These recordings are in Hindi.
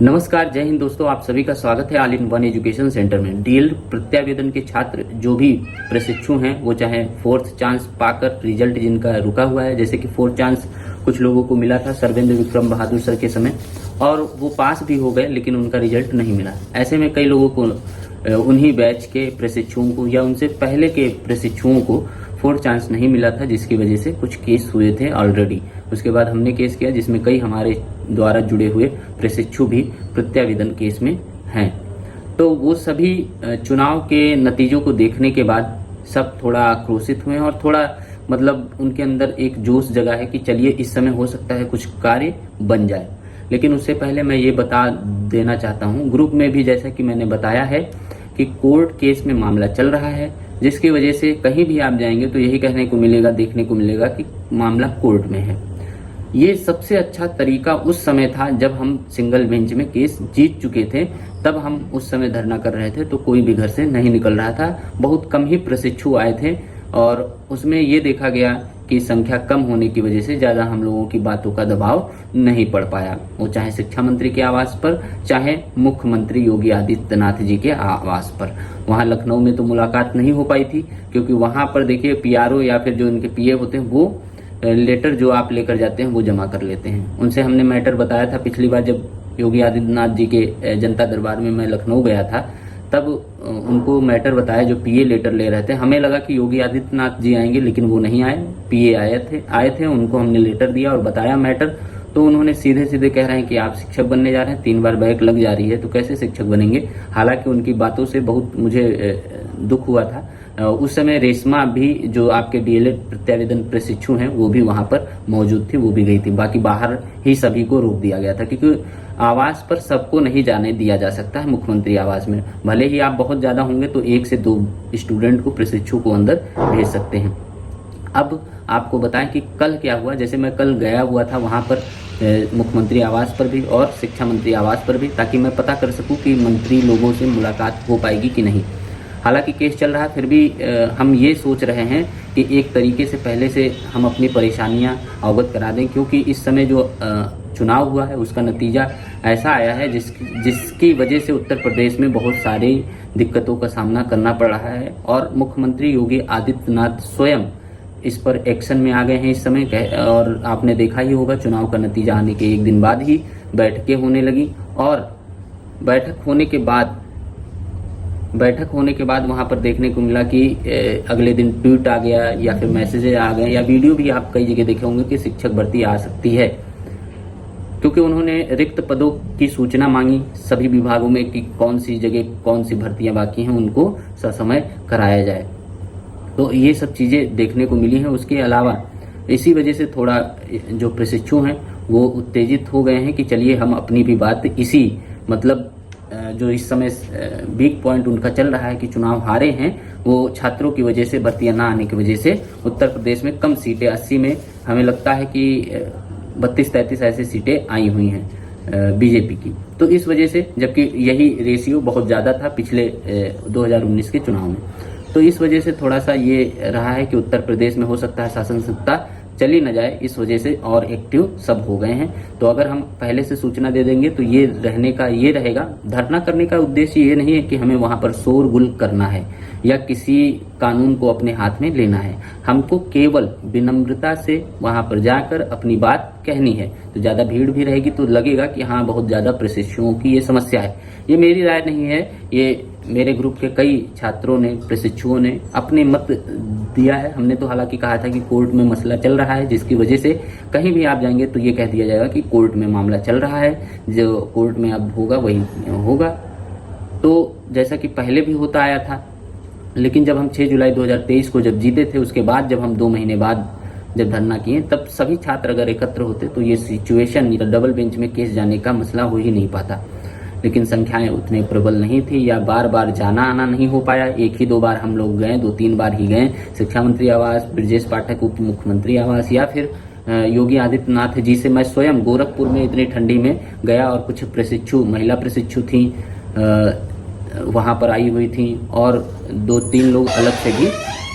नमस्कार, जय हिंद दोस्तों। आप सभी का स्वागत है all in one education centre में। डीएल प्रत्यावेदन के छात्र जो भी प्रशिक्षु हैं, वो चाहे फोर्थ चांस पाकर रिजल्ट जिनका रुका हुआ है, जैसे कि फोर्थ चांस कुछ लोगों को मिला था सर्वेंद्र विक्रम बहादुर सर के समय, और वो पास भी हो गए लेकिन उनका रिजल्ट नहीं मिला। ऐसे में कई लोगों को उन्हीं बैच के प्रशिक्षुओं को या उनसे पहले के प्रशिक्षुओं को फोर्थ चांस नहीं मिला था, जिसकी वजह से कुछ केस हुए थे ऑलरेडी। उसके बाद हमने केस किया जिसमें कई हमारे द्वारा जुड़े हुए प्रशिक्षु भी प्रत्यावेदन केस में हैं। तो वो सभी चुनाव के नतीजों को देखने के बाद सब थोड़ा आक्रोशित हुए और थोड़ा मतलब उनके अंदर एक जोश जगा है कि चलिए इस समय हो सकता है कुछ कार्य बन जाए। लेकिन उससे पहले मैं ये बता देना चाहता हूँ, ग्रुप में भी जैसा कि मैंने बताया है कि कोर्ट केस में मामला चल रहा है, जिसकी वजह से कहीं भी आप जाएंगे तो यही कहने को मिलेगा, देखने को मिलेगा कि मामला कोर्ट में है। ये सबसे अच्छा तरीका उस समय था जब हम सिंगल बेंच में केस जीत चुके थे, तब हम उस समय धरना कर रहे थे तो कोई भी घर से नहीं निकल रहा था। बहुत कम ही प्रशिक्षु आए थे और उसमें ये देखा गया कि संख्या कम होने की वजह से ज़्यादा हम लोगों की बातों का दबाव नहीं पड़ पाया, वो चाहे शिक्षा मंत्री के आवास पर, चाहे मुख्यमंत्री योगी आदित्यनाथ जी के आवास पर। वहाँ लखनऊ में तो मुलाकात नहीं हो पाई थी, क्योंकि वहाँ पर देखिए पीआरओ या फिर जो इनके पीए होते हैं वो लेटर जो आप लेकर जाते हैं वो जमा कर लेते हैं। उनसे हमने मैटर बताया था पिछली बार जब योगी आदित्यनाथ जी के जनता दरबार में मैं लखनऊ गया था, तब उनको मैटर बताया जो पीए लेटर ले रहे थे। हमें लगा कि योगी आदित्यनाथ जी आएंगे, लेकिन वो नहीं आए, पीए आए थे। उनको हमने लेटर दिया और बताया मैटर, तो उन्होंने सीधे सीधे कह रहे हैं कि आप शिक्षक बनने जा रहे हैं, 3 बार बैक लग जा रही है तो कैसे शिक्षक बनेंगे। हालांकि उनकी बातों से बहुत मुझे दुख हुआ था। उस समय रेशमा भी जो आपके डीएलएड प्रत्यावेदन प्रशिक्षु हैं वो भी वहां पर मौजूद थी, वो भी गई थी। बाकी बाहर ही सभी को रोक दिया गया था, क्योंकि आवास पर सबको नहीं जाने दिया जा सकता है। मुख्यमंत्री आवास में भले ही आप बहुत ज्यादा होंगे तो 1 से 2 स्टूडेंट को, प्रशिक्षु को अंदर भेज सकते हैं। अब आपको बताएं कि कल क्या हुआ। जैसे मैं कल गया हुआ था वहां पर मुख्यमंत्री आवास पर भी और शिक्षा मंत्री आवास पर भी, ताकि मैं पता कर सकूं कि मंत्री लोगों से मुलाकात हो पाएगी कि नहीं। हालांकि केस चल रहा है, फिर भी हम ये सोच रहे हैं कि एक तरीके से पहले से हम अपनी परेशानियां अवगत करा दें, क्योंकि इस समय जो चुनाव हुआ है उसका नतीजा ऐसा आया है जिसकी वजह से उत्तर प्रदेश में बहुत सारी दिक्कतों का सामना करना पड़ रहा है। और मुख्यमंत्री योगी आदित्यनाथ स्वयं इस पर एक्शन में आ गए हैं इस समय। और आपने देखा ही होगा, चुनाव का नतीजा आने के 1 दिन बाद ही बैठकें होने लगी, और बैठक होने के बाद वहां पर देखने को मिला कि अगले दिन ट्वीट आ गया या फिर मैसेज आ गए या वीडियो भी आप कई जगह देखे होंगे कि शिक्षक भर्ती आ सकती है, क्योंकि उन्होंने रिक्त पदों की सूचना मांगी सभी विभागों में कि कौन सी जगह कौन सी भर्तियां बाकी हैं, उनको ससमय कराया जाए। तो ये सब चीजें देखने को मिली हैं। उसके अलावा इसी वजह से थोड़ा जो प्रशिक्षु हैं वो उत्तेजित हो गए हैं कि चलिए हम अपनी भी बात इसी मतलब जो इस समय वीक पॉइंट उनका चल रहा है कि चुनाव हारे हैं, वो छात्रों की वजह से, भर्तियां ना आने की वजह से उत्तर प्रदेश में कम सीटें, 80 में हमें लगता है कि 32-33 ऐसी सीटें आई हुई हैं बीजेपी की। तो इस वजह से, जबकि यही रेशियो बहुत ज़्यादा था पिछले 2019 के चुनाव में, तो इस वजह से थोड़ा सा ये रहा है कि उत्तर प्रदेश में हो सकता है शासन सत्ता चली न जाए, इस वजह से और एक्टिव सब हो गए हैं। तो अगर हम पहले से सूचना दे देंगे तो ये रहेगा। धरना करने का उद्देश्य ये नहीं है कि हमें वहां पर शोरगुल करना है या किसी कानून को अपने हाथ में लेना है। हमको केवल विनम्रता से वहां पर जाकर अपनी बात कहनी है। तो ज्यादा भीड़ भी रहेगी तो लगेगा कि हाँ बहुत ज्यादा प्रशिक्षुओं की ये समस्या है। ये मेरी राय नहीं है, ये मेरे ग्रुप के कई छात्रों ने, प्रशिक्षुओं ने अपने मत दिया है। हमने तो हालांकि कहा था कि कोर्ट में मसला चल रहा है, जिसकी वजह से कहीं भी आप जाएंगे तो ये कह दिया जाएगा कि कोर्ट में मामला चल रहा है, जो कोर्ट में अब होगा वही होगा। तो जैसा कि पहले भी होता आया था, लेकिन जब हम 6 जुलाई 2023 को जब जीते थे, उसके बाद जब हम 2 महीने बाद जब धरना किए, तब सभी छात्र अगर एकत्र होते तो ये सिचुएशन डबल बेंच में केस जाने का मसला हो ही नहीं पाता। लेकिन संख्याएं उतने प्रबल नहीं थी या बार बार जाना आना नहीं हो पाया। 1 ही 2 बार हम लोग गए, 2-3 बार ही गए, शिक्षा मंत्री आवास, ब्रजेश पाठक उप मुख्यमंत्री आवास, या फिर योगी आदित्यनाथ जी से मैं स्वयं गोरखपुर में इतनी ठंडी में गया, और कुछ प्रशिक्षु, महिला प्रशिक्षु थी वहां पर आई हुई थी, और 2-3 लोग अलग से भी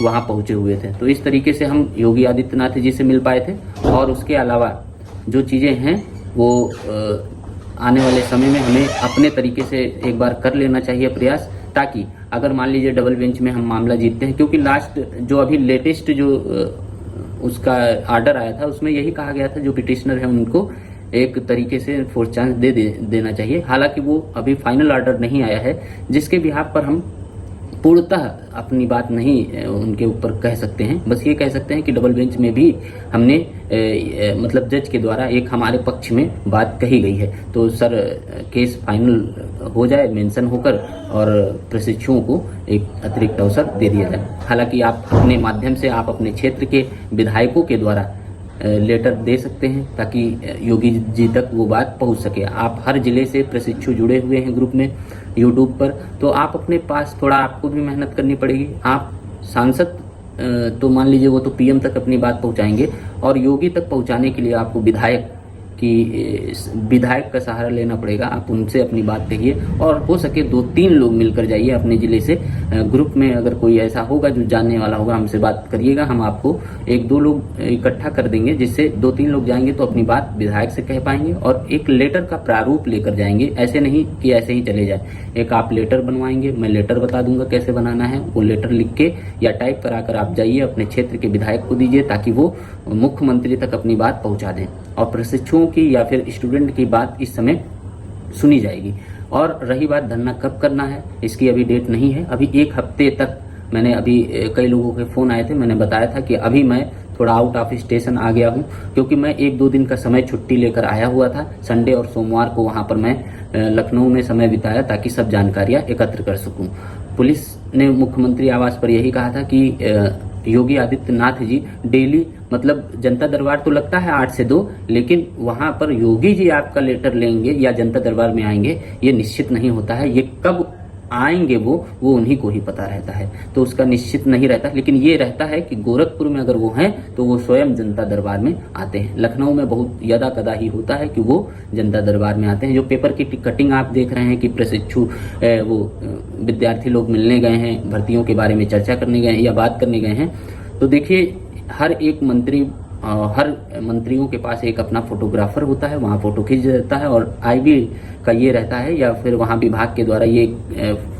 वहां पहुंचे हुए थे। तो इस तरीके से हम योगी आदित्यनाथ जी से मिल पाए थे। और उसके अलावा जो चीजें हैं वो आने वाले समय में हमें अपने तरीके से एक बार कर लेना चाहिए प्रयास, ताकि अगर मान लीजिए डबल बेंच में हम मामला जीतते हैं, क्योंकि लास्ट जो अभी लेटेस्ट जो उसका आर्डर आया था उसमें यही कहा गया था जो पिटिशनर है उनको एक तरीके से फोर्थ चांस देना चाहिए। हालांकि वो अभी फाइनल ऑर्डर नहीं आया है, जिसके बिहाफ पर हम पूर्णतः अपनी बात नहीं उनके ऊपर कह सकते हैं। बस ये कह सकते हैं कि डबल बेंच में भी हमने मतलब जज के द्वारा एक हमारे पक्ष में बात कही गई है। तो सर केस फाइनल हो जाए मेंशन होकर और प्रशिक्षुओं को एक अतिरिक्त अवसर दे दिया जाए। हालांकि आप अपने माध्यम से आप अपने क्षेत्र के विधायकों के द्वारा लेटर दे सकते हैं ताकि योगी जी तक वो बात पहुंच सके। आप हर जिले से प्रशिक्षु जुड़े हुए हैं ग्रुप में यूट्यूब पर, तो आप अपने पास थोड़ा आपको भी मेहनत करनी पड़ेगी। आप सांसद तो मान लीजिए वो तो पीएम तक अपनी बात पहुंचाएंगे, और योगी तक पहुंचाने के लिए आपको विधायक का सहारा लेना पड़ेगा। आप उनसे अपनी बात कहिए, और हो सके 2-3 लोग मिलकर जाइए अपने जिले से। ग्रुप में अगर कोई ऐसा होगा जो जानने वाला होगा हमसे बात करिएगा, हम आपको 1-2 लोग इकट्ठा कर देंगे, जिससे 2-3 लोग जाएंगे तो अपनी बात विधायक से कह पाएंगे और एक लेटर का प्रारूप लेकर जाएंगे। ऐसे नहीं कि ऐसे ही चले जाए, एक आप लेटर बनवाएंगे, मैं लेटर बता दूंगा कैसे बनाना है। वो लेटर लिख के या टाइप कराकर आप जाइए अपने क्षेत्र के विधायक को दीजिए, ताकि वो मुख्यमंत्री तक अपनी बात पहुंचा दें और प्रशिक्षुओं की या फिर स्टूडेंट की बात इस समय सुनी जाएगी। और रही बात धरना कब करना है, इसकी अभी डेट नहीं है। अभी 1 हफ्ते तक मैंने अभी कई लोगों के फोन आए थे, मैंने बताया था कि अभी मैं थोड़ा आउट ऑफ स्टेशन आ गया हूं, क्योंकि मैं 1-2 दिन का समय छुट्टी लेकर आया हुआ था। संडे और सोमवार को वहां पर मैं लखनऊ में समय बिताया ताकि सब जानकारियां एकत्र कर सकूं। पुलिस ने मुख्यमंत्री आवास पर यही कहा था कि योगी आदित्यनाथ जी डेली मतलब जनता दरबार तो लगता है 8 से 2, लेकिन वहां पर योगी जी आपका लेटर लेंगे या जनता दरबार में आएंगे ये निश्चित नहीं होता है। ये कब आएंगे वो उन्हीं को ही पता रहता है, तो उसका निश्चित नहीं रहता। लेकिन ये रहता है कि गोरखपुर में अगर वो हैं तो वो स्वयं जनता दरबार में आते हैं। लखनऊ में बहुत यदा कदा ही होता है कि वो जनता दरबार में आते हैं। जो पेपर की कटिंग आप देख रहे हैं कि प्रशिक्षु वो विद्यार्थी लोग मिलने गए हैं, भर्तियों के बारे में चर्चा करने गए हैं या बात करने गए हैं, तो देखिए हर मंत्रियों के पास एक अपना फोटोग्राफर होता है, वहाँ फोटो खींच जाता है और आईबी का ये रहता है, या फिर वहाँ विभाग के द्वारा ये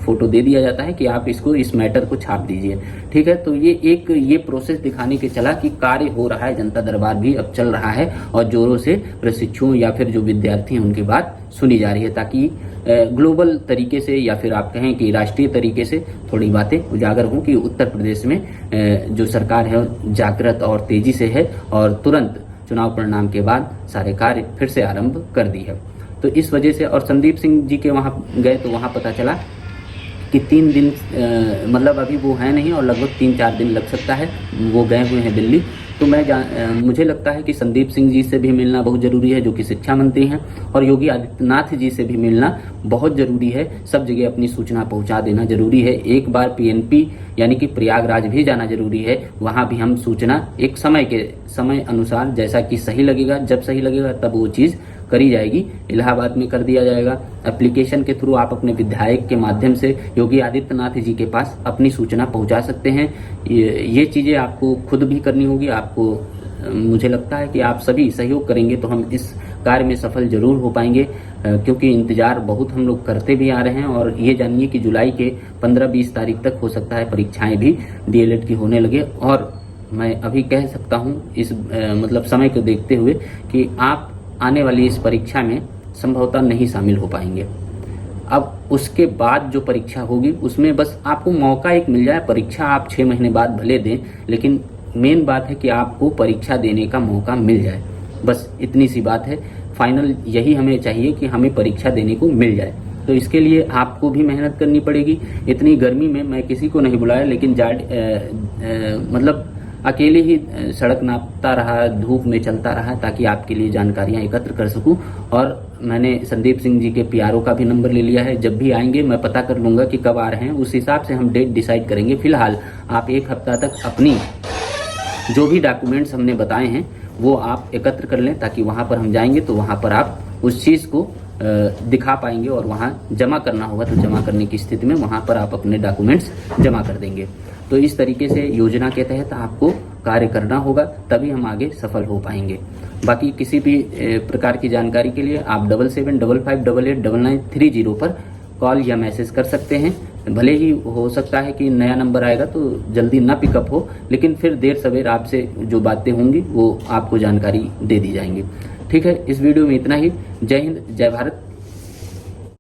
फोटो दे दिया जाता है कि आप इसको इस मैटर को छाप दीजिए। ठीक है, तो ये प्रोसेस दिखाने के चला कि कार्य हो रहा है, जनता दरबार भी अब चल रहा है और जोरों से प्रशिक्षुओं या फिर जो विद्यार्थी हैं उनकी बात सुनी जा रही है, ताकि ग्लोबल तरीके से या फिर आप कहें कि राष्ट्रीय तरीके से थोड़ी बातें उजागर हों कि उत्तर प्रदेश में जो सरकार है जागृत और तेजी से है और तुरंत चुनाव परिणाम के बाद सारे कार्य फिर से आरंभ कर दी है। तो इस वजह से, और संदीप सिंह जी के वहाँ गए तो वहाँ पता चला कि 3 दिन मतलब अभी वो है नहीं और लगभग 3-4 दिन लग सकता है, वो गए हुए हैं दिल्ली। तो मुझे लगता है कि संदीप सिंह जी से भी मिलना बहुत जरूरी है जो कि शिक्षा मंत्री हैं, और योगी आदित्यनाथ जी से भी मिलना बहुत जरूरी है। सब जगह अपनी सूचना पहुंचा देना जरूरी है। एक बार पीएनपी यानी कि प्रयागराज भी जाना जरूरी है, वहां भी हम सूचना एक समय अनुसार जैसा कि सही लगेगा, जब सही लगेगा तब वो चीज़ करी जाएगी। इलाहाबाद में कर दिया जाएगा। एप्लीकेशन के थ्रू आप अपने विधायक के माध्यम से योगी आदित्यनाथ जी के पास अपनी सूचना पहुंचा सकते हैं। ये चीज़ें आपको खुद भी करनी होगी। आपको मुझे लगता है कि आप सभी सहयोग करेंगे तो हम इस कार्य में सफल जरूर हो पाएंगे, क्योंकि इंतजार बहुत हम लोग करते भी आ रहे हैं। और ये जानिए कि जुलाई के 15-20 तारीख तक हो सकता है परीक्षाएं भी डीएलएड की होने लगे। और मैं अभी कह सकता हूँ इस मतलब समय को देखते हुए कि आप आने वाली इस परीक्षा में संभवतः नहीं शामिल हो पाएंगे। अब उसके बाद जो परीक्षा होगी उसमें बस आपको मौका एक मिल जाए। परीक्षा आप 6 महीने बाद भले दें, लेकिन मेन बात है कि आपको परीक्षा देने का मौका मिल जाए, बस इतनी सी बात है। फाइनल यही हमें चाहिए कि हमें परीक्षा देने को मिल जाए। तो इसके लिए आपको भी मेहनत करनी पड़ेगी। इतनी गर्मी में मैं किसी को नहीं बुलाया, लेकिन मतलब अकेले ही सड़क नापता रहा, धूप में चलता रहा, ताकि आपके लिए जानकारियां एकत्र कर सकूं। और मैंने संदीप सिंह जी के पीआरओ का भी नंबर ले लिया है। जब भी आएंगे मैं पता कर लूंगा कि कब आ रहे हैं, उस हिसाब से हम डेट डिसाइड करेंगे। फिलहाल आप 1 हफ्ता तक अपनी जो भी डॉक्यूमेंट्स हमने बताए हैं वो आप एकत्र कर लें, ताकि वहां पर हम जाएंगे तो वहां पर आप उस चीज़ को दिखा पाएंगे, और वहां जमा करना होगा तो जमा करने की स्थिति में वहां पर आप अपने डॉक्यूमेंट्स जमा कर देंगे। तो इस तरीके से योजना के तहत आपको कार्य करना होगा, तभी हम आगे सफल हो पाएंगे। बाकी किसी भी प्रकार की जानकारी के लिए आप 7755889930 पर कॉल या मैसेज कर सकते हैं। भले ही हो सकता है कि नया नंबर आएगा तो जल्दी ना पिकअप हो, लेकिन फिर देर सवेर आपसे जो बातें होंगी वो आपको जानकारी दे दी जाएंगी। ठीक है, इस वीडियो में इतना ही। जय हिंद, जय भारत।